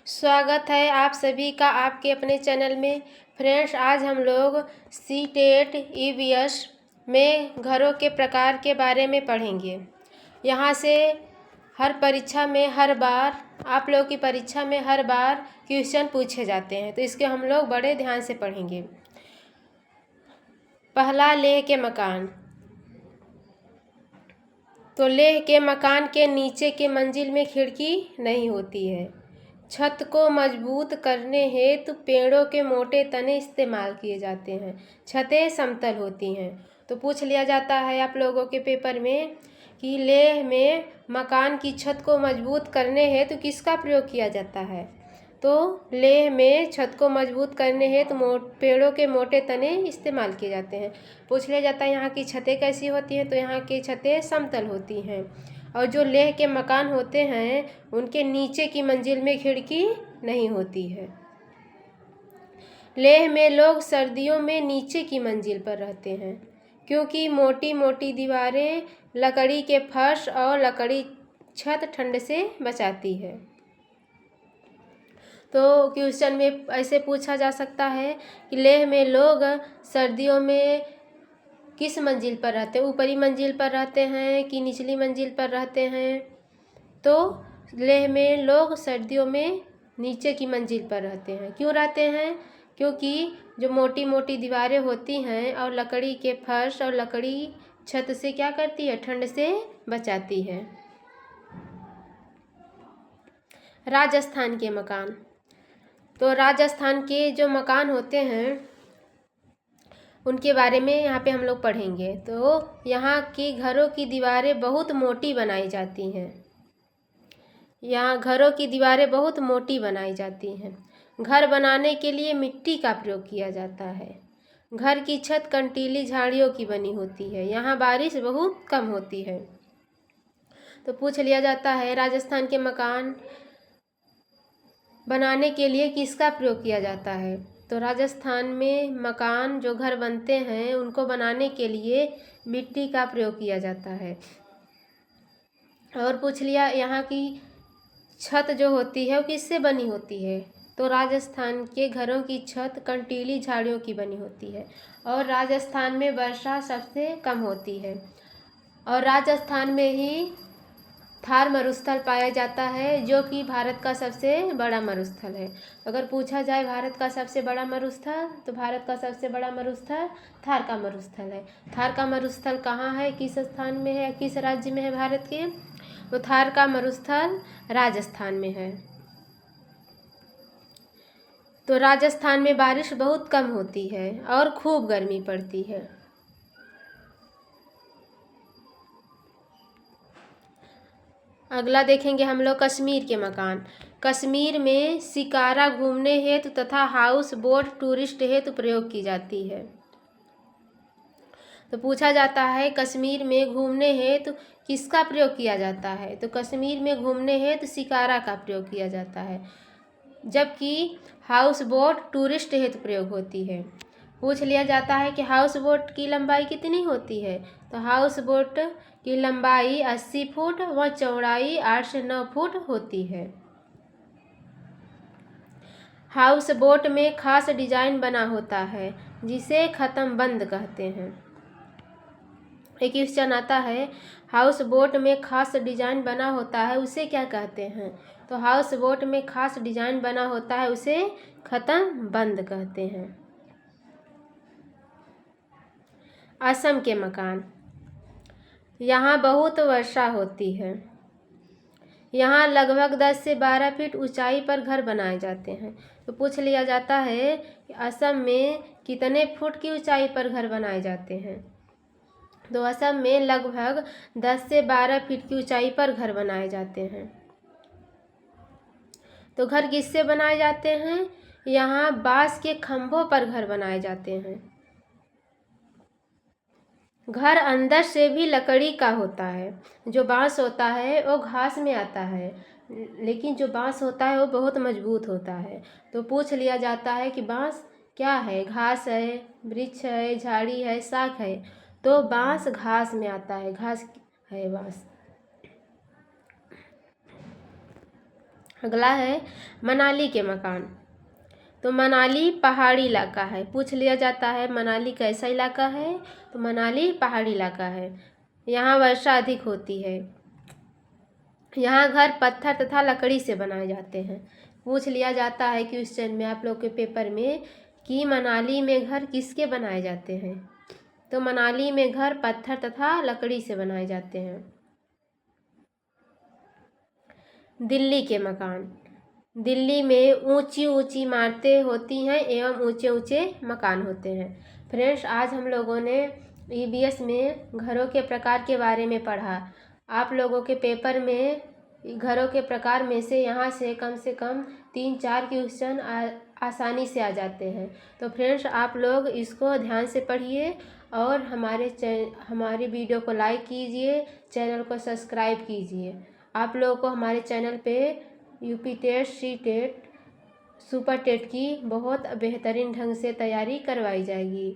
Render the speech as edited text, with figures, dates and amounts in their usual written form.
स्वागत है आप सभी का आपके अपने चैनल में। फ्रेंड्स, आज हम लोग सीटेट ईवीएस में घरों के प्रकार के बारे में पढ़ेंगे। यहाँ से हर परीक्षा में हर बार आप लोगों की परीक्षा में हर बार क्वेश्चन पूछे जाते हैं, तो इसके हम लोग बड़े ध्यान से पढ़ेंगे। पहला, लेह के मकान। तो लेह के मकान के नीचे के मंजिल में खिड़की नहीं होती है। छत को मजबूत करने हेतु पेड़ों के मोटे तने इस्तेमाल किए जाते हैं। छतें समतल होती हैं। तो पूछ लिया जाता है आप लोगों के पेपर में कि लेह में मकान की छत को मजबूत करने हेतु किसका प्रयोग किया जाता है। तो लेह में छत को मजबूत करने हेतु पेड़ों के मोटे तने इस्तेमाल किए जाते हैं। पूछ लिया जाता है यहाँ की छतें कैसी होती हैं। तो यहाँ की छतें समतल होती हैं। और जो लेह के मकान होते हैं उनके नीचे की मंजिल में खिड़की नहीं होती है। लेह में लोग सर्दियों में नीचे की मंजिल पर रहते हैं, क्योंकि मोटी मोटी दीवारें, लकड़ी के फर्श और लकड़ी छत ठंड से बचाती है। तो क्वेश्चन में ऐसे पूछा जा सकता है कि लेह में लोग सर्दियों में किस मंजिल पर रहते हैं, ऊपरी मंजिल पर रहते हैं कि निचली मंजिल पर रहते हैं। तो लेह में लोग सर्दियों में नीचे की मंजिल पर रहते हैं। क्यों रहते हैं? क्योंकि जो मोटी मोटी दीवारें होती हैं और लकड़ी के फर्श और लकड़ी छत से क्या करती है, ठंड से बचाती है। राजस्थान के मकान। तो राजस्थान के जो मकान होते हैं उनके बारे में यहाँ पे हम लोग पढ़ेंगे। तो यहाँ की घरों की दीवारें बहुत मोटी बनाई जाती हैं। यहाँ घरों की दीवारें बहुत मोटी बनाई जाती हैं। घर बनाने के लिए मिट्टी का प्रयोग किया जाता है। घर की छत कंटीली झाड़ियों की बनी होती है। यहाँ बारिश बहुत कम होती है। तो पूछ लिया जाता है राजस्थान के मकान बनाने के लिए किसका प्रयोग किया जाता है। तो राजस्थान में मकान जो घर बनते हैं उनको बनाने के लिए मिट्टी का प्रयोग किया जाता है। और पूछ लिया यहाँ की छत जो होती है वो किससे बनी होती है। तो राजस्थान के घरों की छत कंटीली झाड़ियों की बनी होती है। और राजस्थान में वर्षा सबसे कम होती है। और राजस्थान में ही थार मरुस्थल पाया जाता है, जो कि भारत का सबसे बड़ा मरुस्थल है। अगर पूछा जाए भारत का सबसे बड़ा मरुस्थल, तो भारत का सबसे बड़ा मरुस्थल थार का मरुस्थल है। थार का मरुस्थल कहाँ है, किस स्थान में है, किस राज्य में है भारत के? तो थार का मरुस्थल राजस्थान में है। तो राजस्थान में बारिश बहुत कम होती है और खूब गर्मी पड़ती है। अगला देखेंगे हम लोग कश्मीर के मकान। कश्मीर में शिकारा घूमने हेतु तथा हाउस बोट टूरिस्ट हेतु प्रयोग की जाती है। तो पूछा जाता है कश्मीर में घूमने हेतु किसका प्रयोग किया जाता है। तो कश्मीर में घूमने हेतु शिकारा का प्रयोग किया जाता है, जबकि हाउस बोट टूरिस्ट हेतु प्रयोग होती है। पूछ लिया जाता है कि हाउस बोट की लंबाई कितनी होती है। तो हाउस बोट की लंबाई 80 फुट व चौड़ाई 8 से 9 फुट होती है। हाउस बोट में खास डिजाइन बना होता है, जिसे खत्म बंद कहते हैं। एक क्वेश्चन आता है, हाउस बोट में खास डिजाइन बना होता है उसे क्या कहते हैं। तो हाउस बोट में खास डिजाइन बना होता है उसे खत्म बंद कहते हैं। असम के मकान। यहाँ बहुत वर्षा होती है। यहाँ लगभग 10 से 12 फीट ऊंचाई पर घर बनाए जाते हैं। तो पूछ लिया जाता है कि असम में कितने फुट की ऊंचाई पर घर बनाए जाते हैं। तो असम में लगभग 10 से 12 फीट की ऊंचाई पर घर बनाए जाते हैं। तो घर किससे बनाए जाते हैं? यहाँ बांस के खंभों पर घर बनाए जाते हैं। घर अंदर से भी लकड़ी का होता है। जो बांस होता है वो घास में आता है, लेकिन जो बांस होता है वो बहुत मजबूत होता है। तो पूछ लिया जाता है कि बांस क्या है, घास है, वृक्ष है, झाड़ी है, शाख है। तो बांस घास में आता है, घास है बांस। अगला है मनाली के मकान। तो मनाली पहाड़ी इलाका है, पूछ लिया जाता है मनाली कैसा इलाका है, तो मनाली पहाड़ी इलाका है। यहाँ वर्षा अधिक होती है। यहाँ घर पत्थर तथा लकड़ी से बनाए जाते हैं। पूछ लिया जाता है क्वेश्चन में आप लोग के पेपर में कि मनाली में घर किसके बनाए जाते हैं, तो मनाली में घर पत्थर तथा लकड़ी से बनाए जाते हैं। दिल्ली के मकान। दिल्ली में ऊंची ऊंची इमारतें होती हैं एवं ऊंचे ऊंचे मकान होते हैं। फ्रेंड्स, आज हम लोगों ने ईवीएस में घरों के प्रकार के बारे में पढ़ा। आप लोगों के पेपर में घरों के प्रकार में से यहाँ से कम 3-4 क्वेश्चन आसानी से आ जाते हैं। तो फ्रेंड्स, आप लोग इसको ध्यान से पढ़िए और हमारी वीडियो को लाइक कीजिए, चैनल को सब्सक्राइब कीजिए। आप लोगों को हमारे चैनल पे UP TET, C TET, super TET की बहुत बेहतरीन ढंग से तैयारी करवाई जाएगी।